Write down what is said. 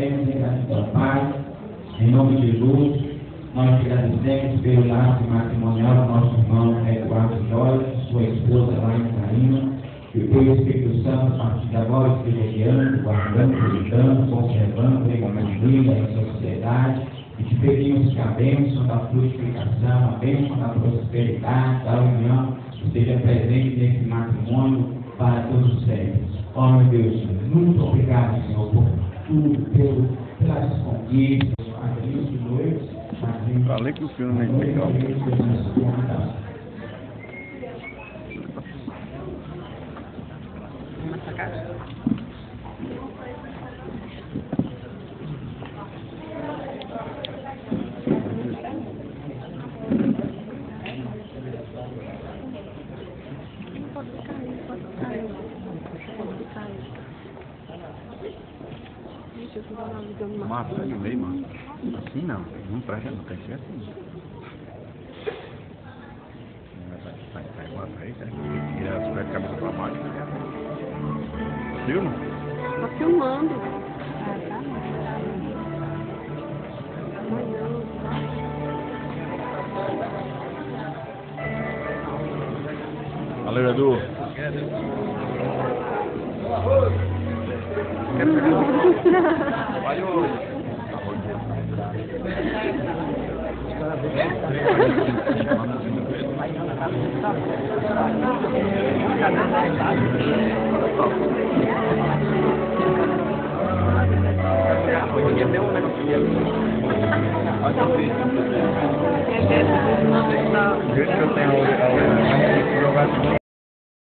fazemos em gratidão ao Pai, em nome de Jesus. Nós te agradecemos pelo laço matrimonial do nosso irmão Eduardo Jorge, sua esposa lá em Caína, que o teu Espírito Santo, a partir de agora, esteja guiando, guardando, cuidando, conservando, reconstruindo em sociedade, e te pedimos que a bênção da frutificação, a bênção da prosperidade, da união, esteja presente nesse matrimônio para todos os séculos. Ó meu Deus, muito obrigado, Senhor, por tudo, pelas conquistas, padrinhos de noivos, padrinhos. Falei que o filme não é legal. Massa no meio, mano. Assim não, não presta não, tem que ser assim. Vai uma vez, tira as pés de cabeça pra baixo. Filma? Tá filmando. Valeu, Edu. Deixa eu tenho